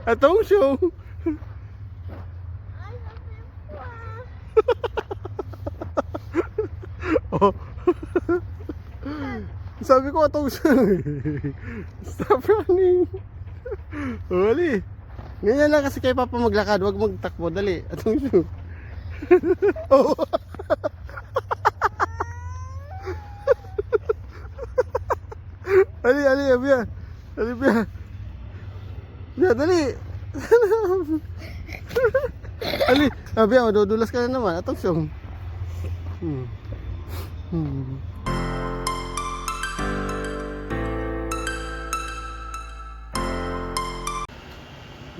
Atong show. Oh. Sabi ko atong show. Stop running. Wali. Ganyan lang kasi kay Papa maglakad, wag magtakbo, dali. Atong show. Oh. Ali, Abia. Ali, Abia. Abia, dali. Ali, Abia, madudulas ka na naman. Atong siyong.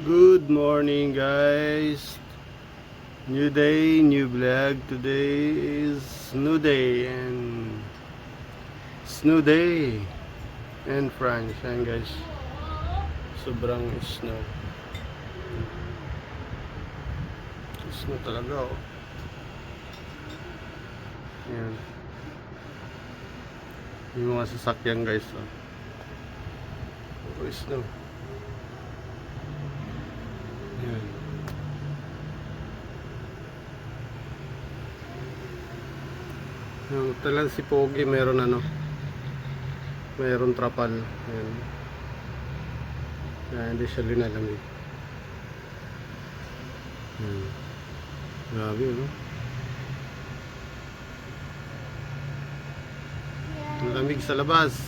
Good morning, guys. New day, new vlog. Today is snow day and snow day in France. Ayan, guys, sobrang snow. Snow talaga, oh. Ayan, yung mga sasakyan, guys, oh. Snow. Ayan. Yung talagang si Pogi meron mayroon trapal. Ayan. Kaya hindi siya linalamig. Grabe, no? Ang lamig sa labas.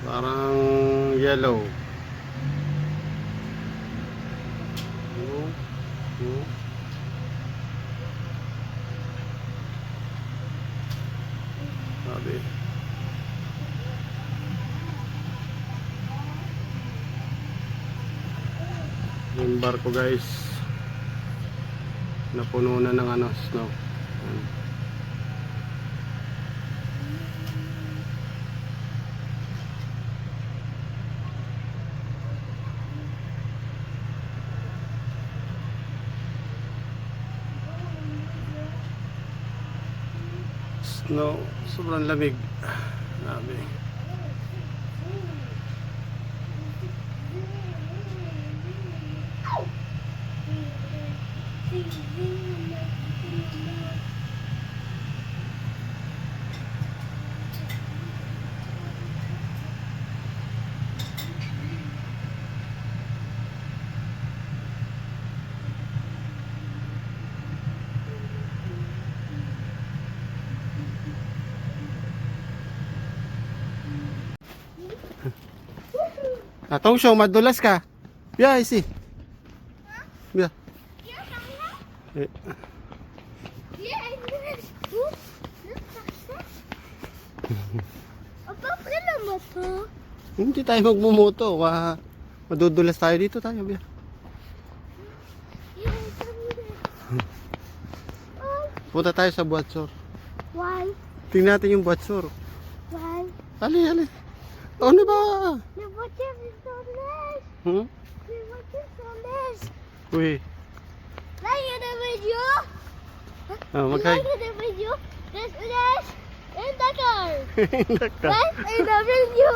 Parang yellow. Grabe. Yung barko, guys, napuno na ng snow. Ayan. Snow, sobrang lamig. Grabe. Atong show, madulas ka. Bia, isi. Bia. Eh. Hindi tayo magmumoto. Madudulas tayo dito tayo, Bia. Punta tayo sa Buatsor. Why? Tingnan natin yung Buatsor. Why? Ali. Ano ba? The water is so nice. Hmm? The water is so nice. Uy. Like the video. Magkay. Like the video. This is in the car. Naka. Like in the video.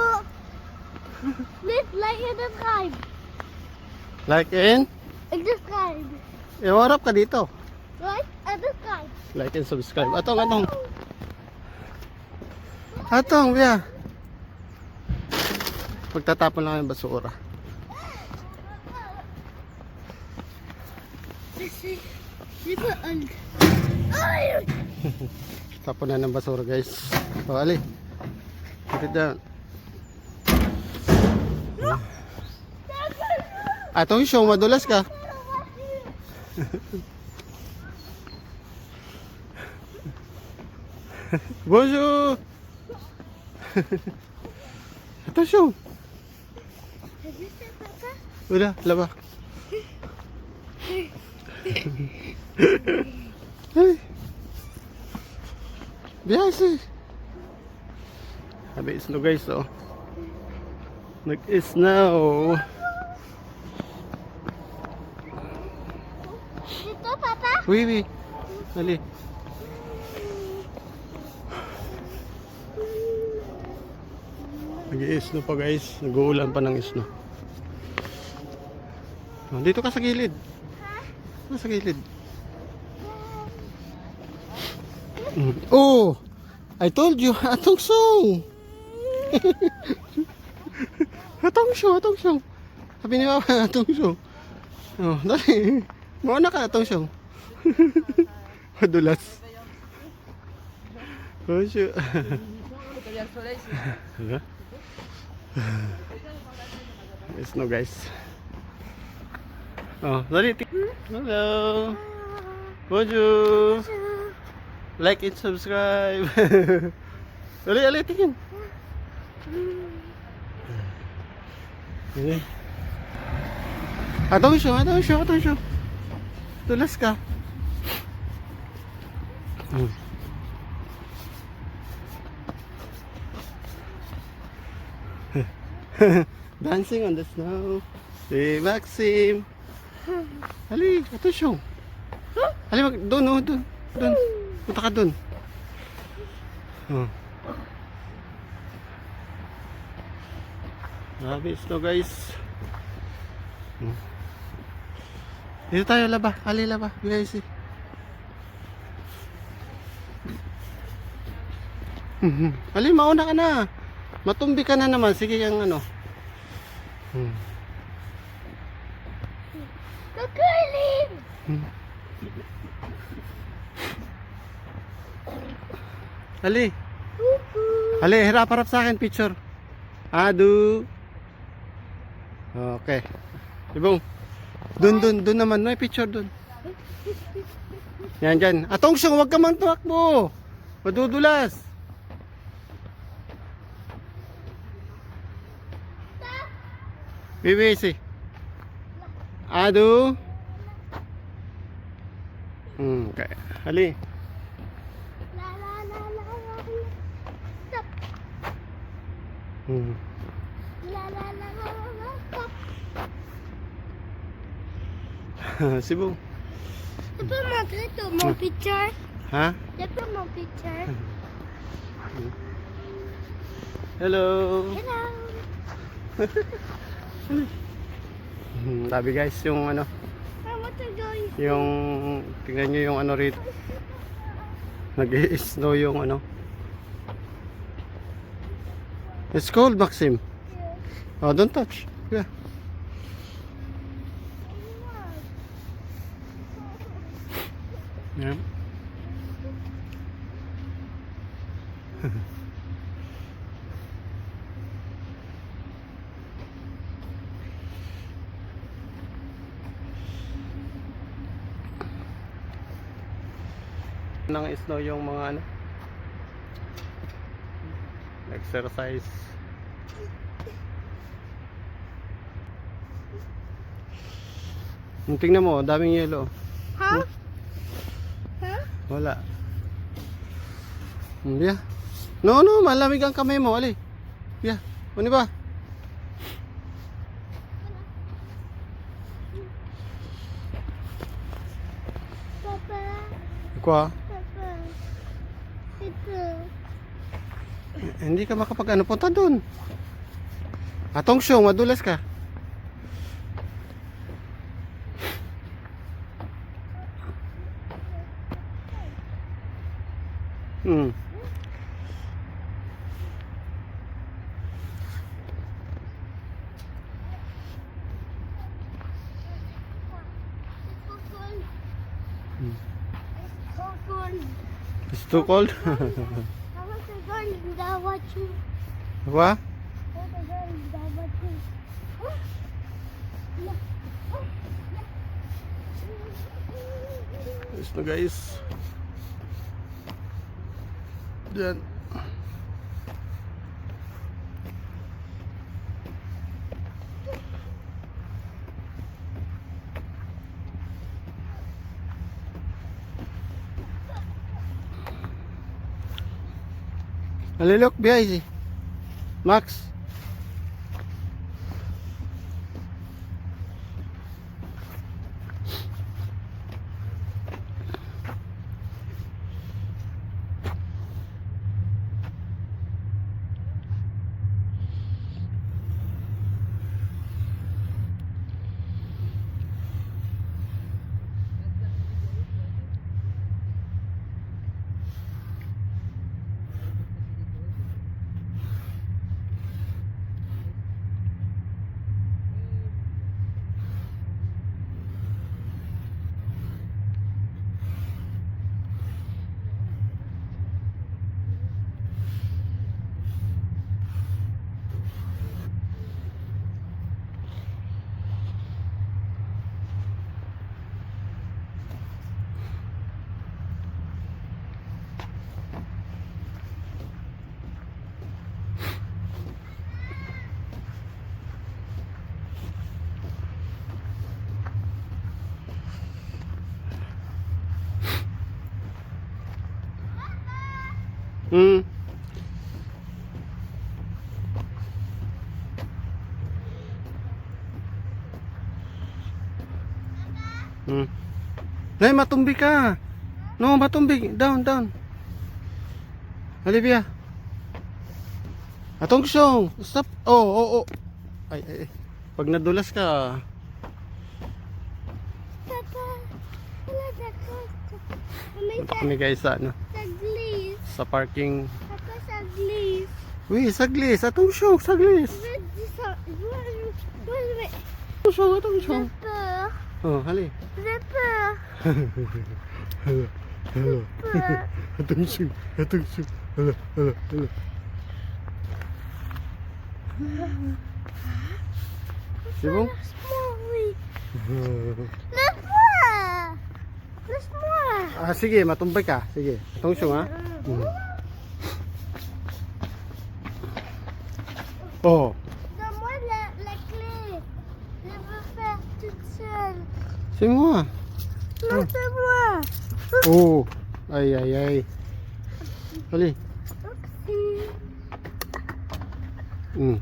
Please like and subscribe. Like and? And subscribe. Warap ka dito. Like and subscribe. Like and subscribe. Atong. Bia. Pagtatapon lang yung basura. Tapon na ng basura, guys. O, ali. Put it down. Atong show, madulas ka. Bonjour. Atong show. Udah, laba. Hey. Biasa. Habis snow, guys, oh. Nag-snow. Dito, Papa. Oui. Dali. Nag-i-snow pa guys. Nag-uulan pa ng snow. Oh, dito ka sa gilid. Sa gilid. Oh! I told you, atong song! atong song. Sabi ni Papa, atong song. Oh, dali. Mauna ka, atong song. Madulas. Oh, shoot. Snow guys. Oh, dali. Hello. Bonjour. Like and subscribe. Dali, tingin. Dali. Atong show. Tulas ka. Dancing on the snow. Si Maxim. Hali, ito show. Hali, doon. Punta ka doon. Oh. Grabe snow guys. Dito tayo laba. Hali laba. Guys. Hali, mauna ka na. Matumbi ka na naman. Sige ang ano. Kakailin! Hali. Hali, harap sa akin picture. Adu. Okay. Ibong. Doon naman. May picture doon. Yan dyan. Atong siyang, huwag ka man tumakbo. Madudulas. BBC. Adu. Okay. Hali. La. Stop. La. Stop. Sibong. Tu peux montrer mon picture? Ha? Tu peux mon picture? Hello. Hello. Sabi guys, yung ano, I want to go. yung tingnan nyo yung ano rito. Nag-i-snow yung ano. It's cold, Maxim. Oh, don't touch. Yeah. Yeah. Nang snow yung mga ano, exercise. Tingnan mo, daming yelo. Huh? Wala. Yeah. No, malamig ang kamay mo, ali. Yeah. Ano ba? Papa. Kwa? Papa. Ito. Hindi ka makapag ano, punta doon. Atong show, madulas ka. It's too cold. I want to go and watch you. Kwa? I want to go and watch you. Ayos na guys. Diyan. Look behind you. Max. Hmm. Hmm. Nay, matumbi ka. No, matumbi. Down, down. Olivia. Atong siyong. Stop. Oh, oh, oh. Ay, ay, ay. Pag nadulas ka. Papa, wala na ko. May Punta kami guys sa ano. saglis. Sa parking. Papa, saglis. Uy, saglis. Atong siyong. Saglis. Wait. Atong siyong. Atong siyong. Zipper. Oh, hali. Zipper. Hello. Hello. Zipper. Atong siyong. Atong siyong. Hello. Hello. Hello. Sibong? Small. Let's more. Let's more. Ah, sige, matumbay ka. Sige. Atong siyong ha. Oh. Donne-moi la clé. Je veux faire toute seule. C'est moi. Non, c'est moi. Oh. Ay, ay, ay. Hali. Oopsie. Hmm.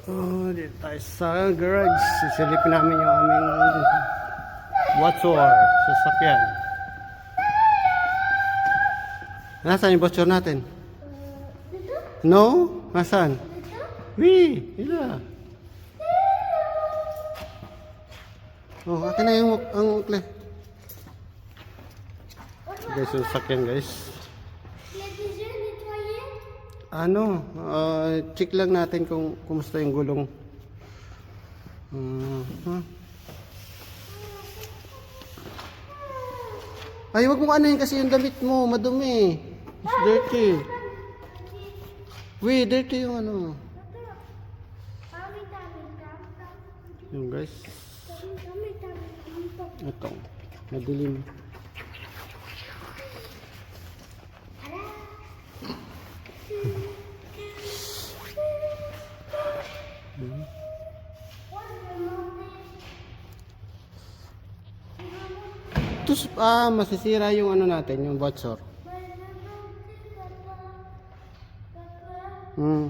Oh, dito tayo sa garage. Sisilipin namin yung aming Watchor sasakyan. Nasaan yung Watchor natin? No? Nasaan? Wee! Ila. Oh, akin na yung ang ukle. Guys, yung sasakyan guys. Il a déjà nettoyé? Ano, check lang natin kung kumusta yung gulong. Huh? Ay, wag mo anuhin kasi yung damit mo, madumi. It's dirty. Wait, dirty yung ano. Yung guys, ito, madilim. Tapos, masisira yung ano natin, yung Watchor. Hmm.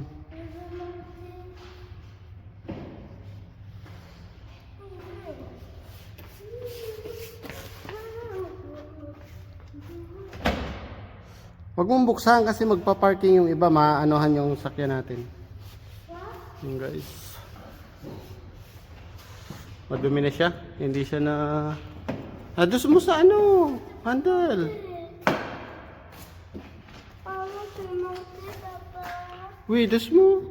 Wag mong buksan kasi magpa-parking yung iba, maaanohan yung sakyan natin. Yung guys. Madumi na siya. Hindi siya na... Adus mo sa ano? Handle. Uy, dus mo.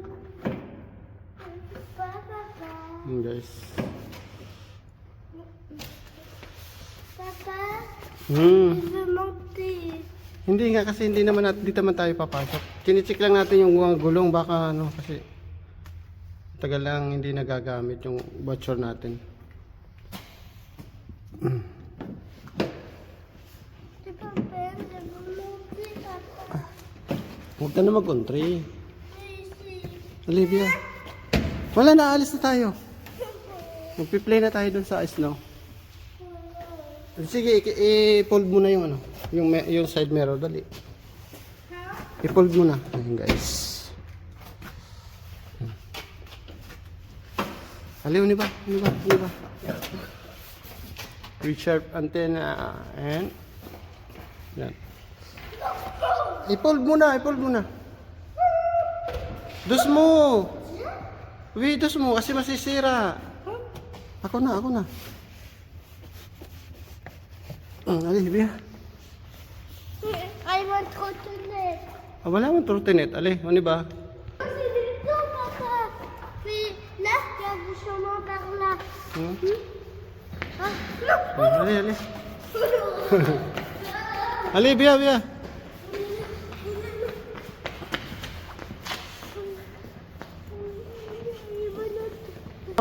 Yung guys. Papa, Hmm. je veux monter. Hindi nga kasi hindi naman natin, dito naman tayo papasok. Kinicheck lang natin yung mga gulong baka ano kasi tagal lang hindi nagagamit yung Watchor natin. C'est pas peine, je veux monter, papa. Huwag ka na mag-country. Ici. Olivia. Wala na, alis na tayo. Magpi-play na tayo dun sa snow. Sige, i-fold mo na yung ano, yung side mirror, dali. I-fold mo na. Ayun guys. Aliw, ni ba? Ni ba? Ni ba? Sharp antenna and yan. I-fold mo na, i-fold mo na. Dus mo. Uy, dus mo kasi masisira. Ako na, ako na. Olivia. I want trottinette. Wala man trottinette. Ali, ano ba? C'est du temps, papa. Mais là, il y a du chemin par là. Hmm? Ah, non. Ali, ali. Ali, Bia, Bia.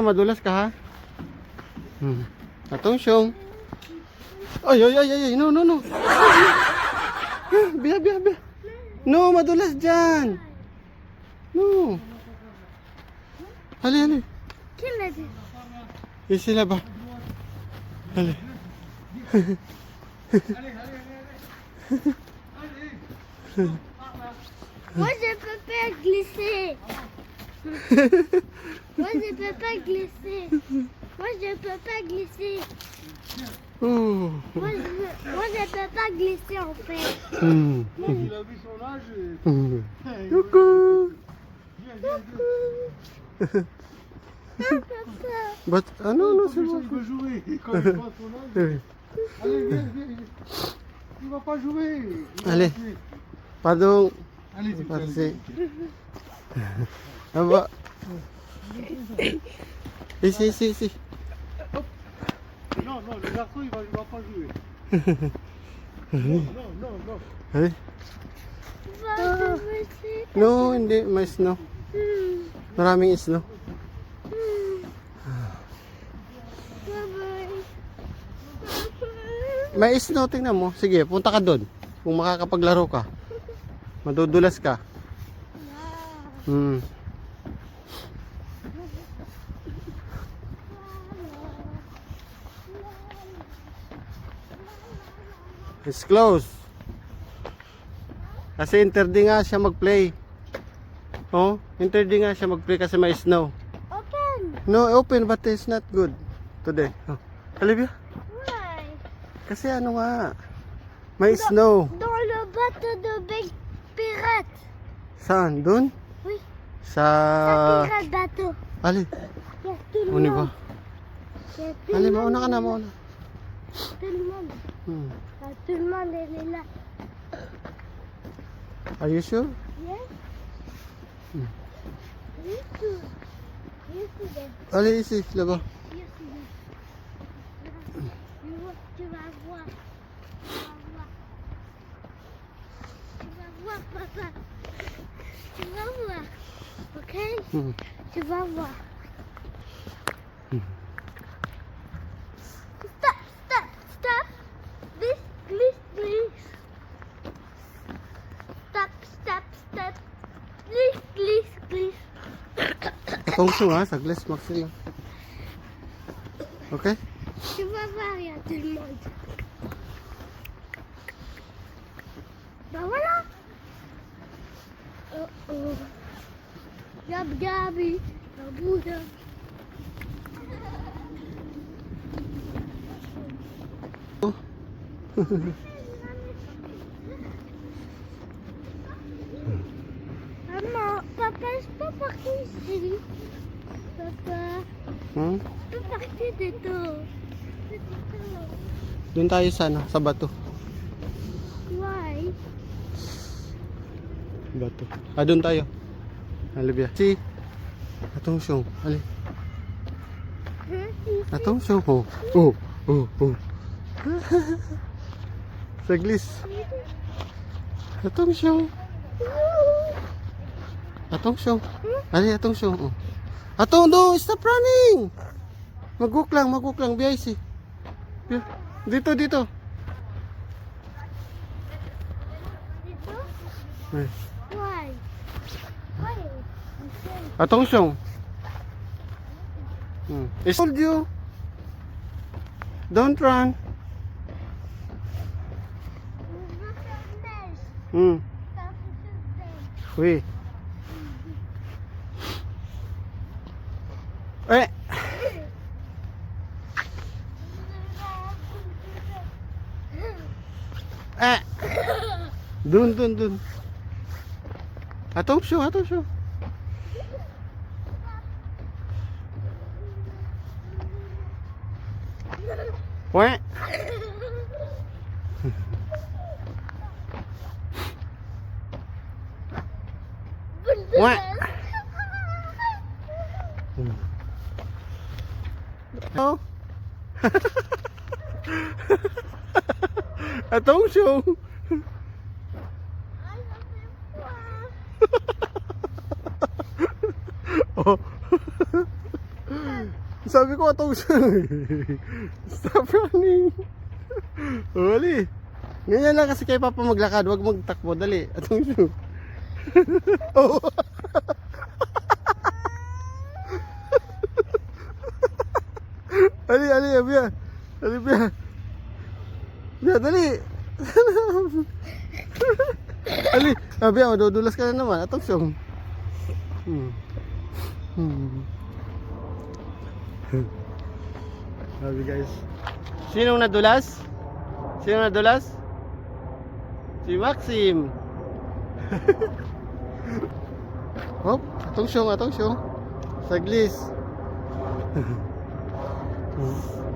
Madulas ka ha? Atong siyong. Ay, ay, ay, ay, no, no, no. Bia, Bia, Bia. No, madulas dyan. No. Allez, allez. Qui l'a dit? Ici là-bas. Allez. Moi, je peux pas glisser. Moi, je peux pas glisser. Moi, je peux pas glisser. Oh. Moi, je peux pas glisser en fait. Hmm. Il a vu son âge. Hmm. Coucou. But, ah non, non, c'est bon. Il veut jouer. Quand il voit son âge. Allez, viens, viens. Il va pas jouer. Il va Allez. jouer. Pardon. Allez, c'est Passez. Là-bas. Ici, ici, ici. Non, non, le garçon, il va pas jouer. Non, non, non, non. Allez. No, hindi. May snow. Maraming snow. May snow, tingnan mo. Sige, punta ka doon. Kung makakapaglaro ka. Madudulas ka. Hmm. It's closed. Kasi interde nga siya mag-play. Oh, interde nga siya mag-play kasi may snow. Open. No, open but it's not good today. Oh. Olivia? Why? Kasi ano nga, may snow. Dans le bateau de Big Pirate. Saan? Doon? Oui. Sa... Pirate bateau. Ali, Il y a tout le on y monde. va. Il y a tout Ali, le mauna ka monde. na, mauna. Tout le monde. Hmm. Tout le monde elle est là. Are you sure? Yes. Hmm. Yes, sir. Yes, sir. Ali, ici, là-bas. Yes, sir. Tu vas voir. Tu vas voir. Tu vas voir, papa. Tu vas voir. Ok? Hmm. Tu vas voir. Stop, stop, stop. Please, please, please. Stop, stop, stop. Please, please, please. Attention ha, saglit maximum. Okay? Tu vas voir, il y a tout le monde. Ben voilà. Oh oh. Gab Gabi. Gabuda. Maman, papa, je peux partir ici. Papa, Hmm? je peux partir de tout. Doon tayo sa ano, sa bato. Why? Bato. Ah, doon tayo. Olivia. Si. Attention. Ali. Attention. Oh. Oh. Oh. Oh. Saglis. Attention. Attention. Ali, attention. Oh. Attention, stop running. Mag-hook lang, BIC. Dito, dito. Eh. Why? Why? Attention. I told you. Don't run. Hmm. Oui. Eh. Eh. Dun. Attention. Ouais. Ouais. Oh. Attention. Oh. Sabi ko attention. Stop running. Uli. Ganyan lang kasi kay Papa maglakad, wag magtakbo, dali. Attention. Oh. Ali, Abia. Ali, Abia. Abia, dali. Ali, Abia, madudulas ka na naman. Atong siyong. Sabi guys. Sinong nadulas? Sino nadulas? Si Maxim. Hop, atong siyong. Saglis.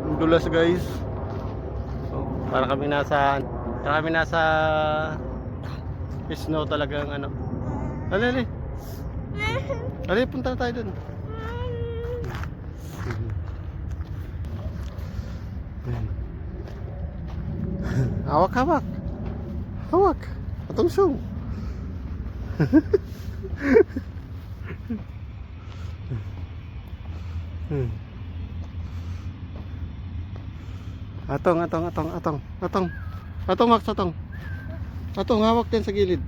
Ang dulas guys. So, para kami nasa snow talagang ano. Ali. Ali, punta na tayo dun. Hawak. Atong siyong. Atong, Max, atong. Atong, hawak din sa gilid.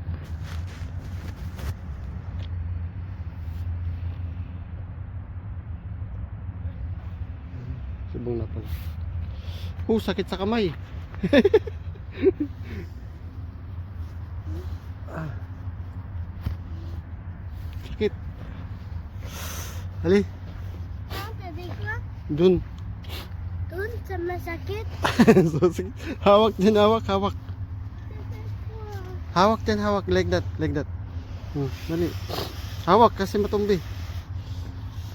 Subong na pala. Sakit sa kamay. Sakit. Ali, Tadi ka? dun. Doon sa masakit. So, sige. Hawak din. Hawak like that. Dali. Hawak kasi matumbi.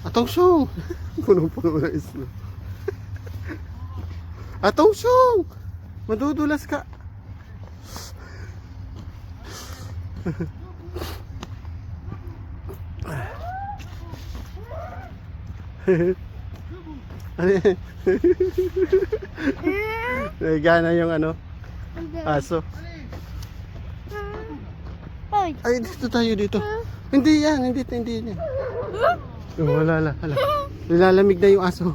Atong siyong. Puno na islo. Atong siyong. Madudulas ka. Nagana yung ano, aso. Hoy. Ay, dito tayo dito. Hindi yan. Oh, wala. Nilalamig na yung aso.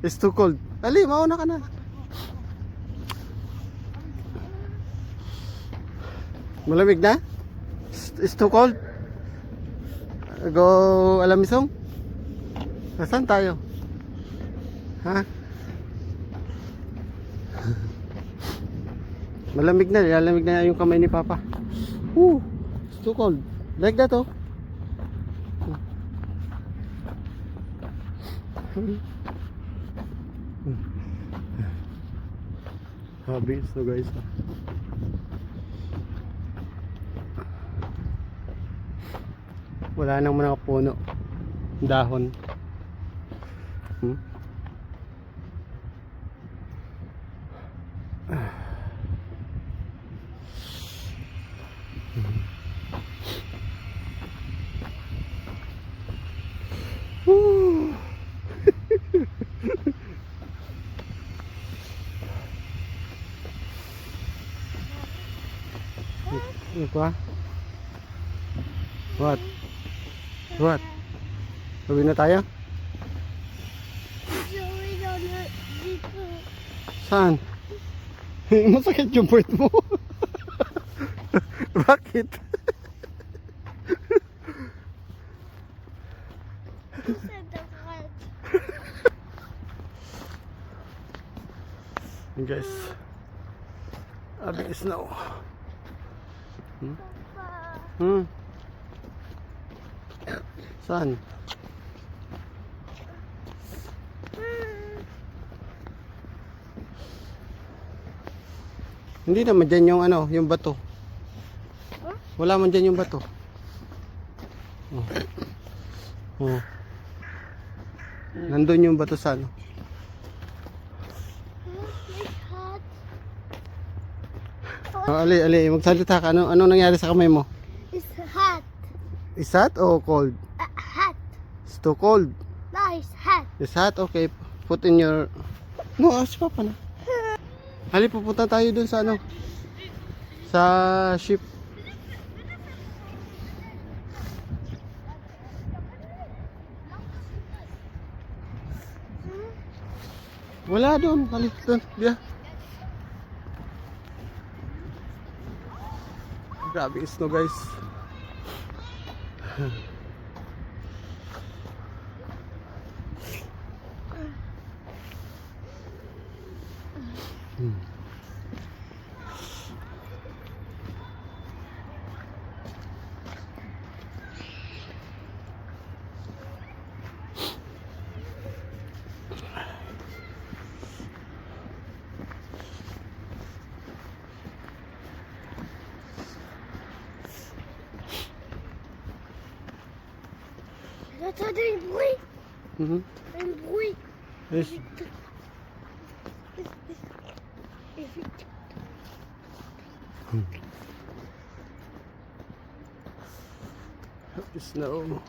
It's too cold. Ali, mauna ka na. Malamig na? It's too cold. Go Alamisong? Nasaan tayo? Ha? Malamig na, lalamig na yung kamay ni Papa. It's too cold. Like that, oh. Habis so guys. Wala nang mga puno, dahon. Ano pa? What? Uwi na tayo? Uwi na dito. Saan? Masakit yung puwet mo. Bakit? Sa dakat. Guys, abis snow. Saan? Hindi naman dyan yung ano, yung bato. Wala man dyan yung bato. Nandun yung bato sa ano. Ali, magsalita ka. Anong nangyari sa kamay mo? It's hot. Is hot o cold? Hot. It's too cold. No, it's hot. It's hot? Okay. Put in your... No, ask Papa na. Ali, pupunta tayo dun sa ano? Sa ship. Wala doon. Ali, doon. Biya. Grabe snow guys. J'entendais un bruit. Mhm. Un bruit. Yes. Et vite. Snow.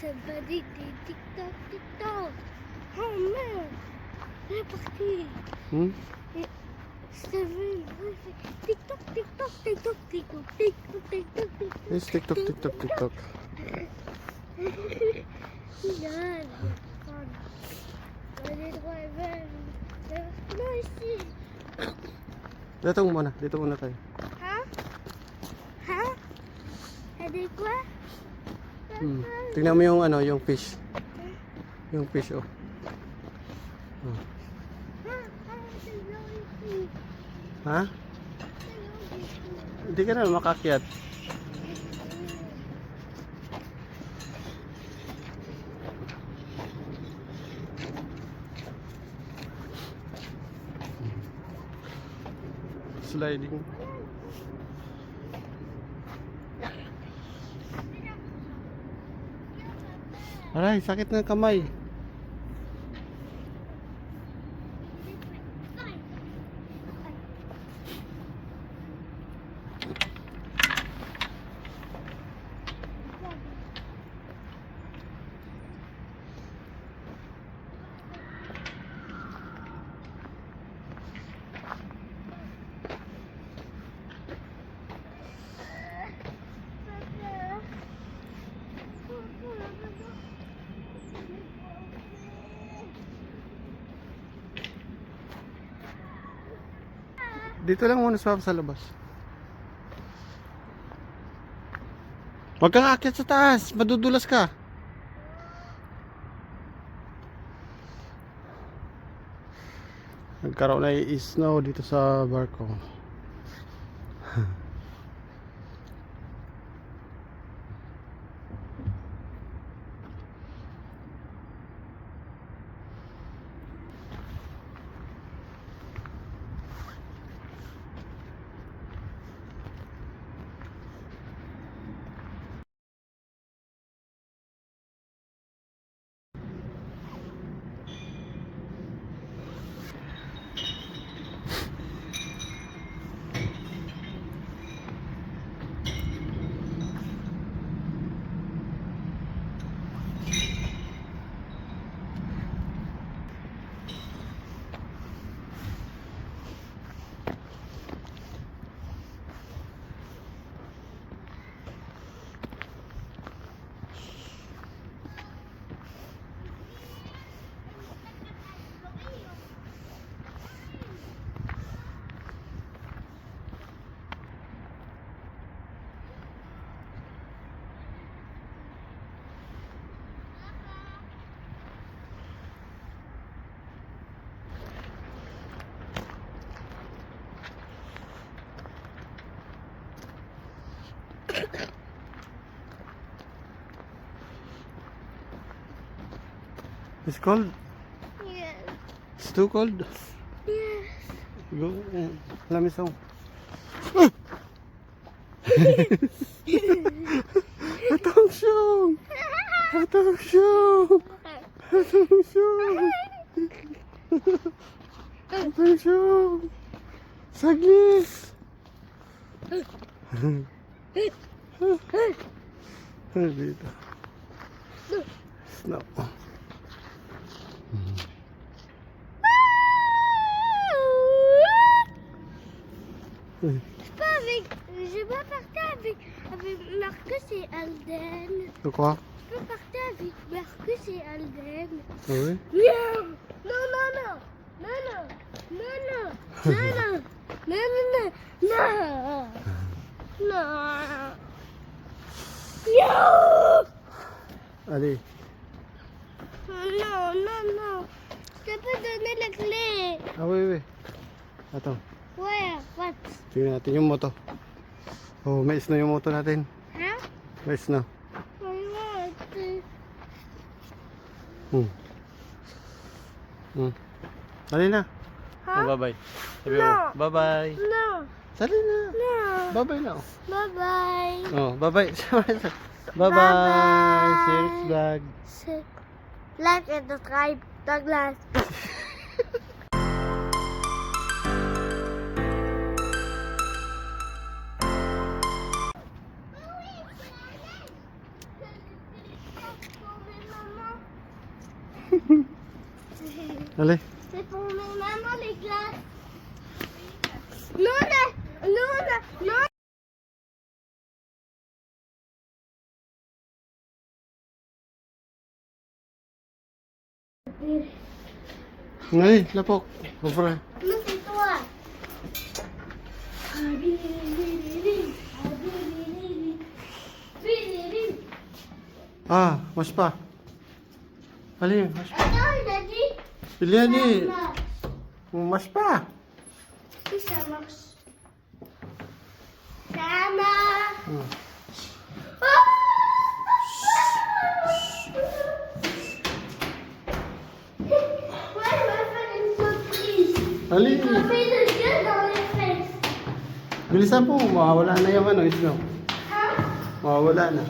Somebody did TikTok, TikTok. Oh man. Elle est partie. Hmm? TikTok, TikTok, TikTok, TikTok, TikTok, TikTok, TikTok. Yes, TikTok, TikTok, TikTok. Yan. Pwede driver. No, ici. Dito muna tayo. Hein? Hein? Elle dit quoi? Hmm. Tingnan mo yung ano, yung fish. Yung fish, oh. Oh. C'est long ici. Ha? C'est long ici. Hindi ka na makakyat. Sliding. Aray, sakit ng kamay. Dito lang muna sa labas. Huwag kang aakyat sa taas, madudulas ka. Nagkaroon na i-snow dito sa barko. It's cold. Yes. It's too cold. Yes. Go. Lamis ako. Attention! Attention! Attention! Attention! Saglit! Dito. Snow. Je peux partir avec Marcus et Alden. De quoi? Je peux partir avec Marcus et Alden. Ah oui? Non, non, non, non, non, non, non, non, non, non, non, non, non. Allez. Non, non, non. Je peux donner la clé. Ah oui, oui. Attends. Ouais, what? Tingnan natin yung moto. Oh, may snow yung moto natin. Hein? May snow. What? Hmm. Hmm. Dali na. Oh, bye-bye. Sabi mo, No. bye-bye. No. Sali na. No. Bye-bye na. Bye-bye. Oh, bye-bye. Bye-bye. See you next vlog. Like and subscribe. Douglas. Dali. C'est pour mes mamans les glaces. Luna, Luna, Luna. Dali, lapok. Kupra. Mais c'est toi. Ah, mas pa. Dali, mas pa. Attends, il a dit. Pilihan Ça ni. marche. Mas pa. Si ça marche. Ça marche. Hmm. Ouais, on va faire une surprise. Dali. On fait le jeu dans les fesses. Bilisan po, mawawala na yung ano, isno. Hein? Mawawala na.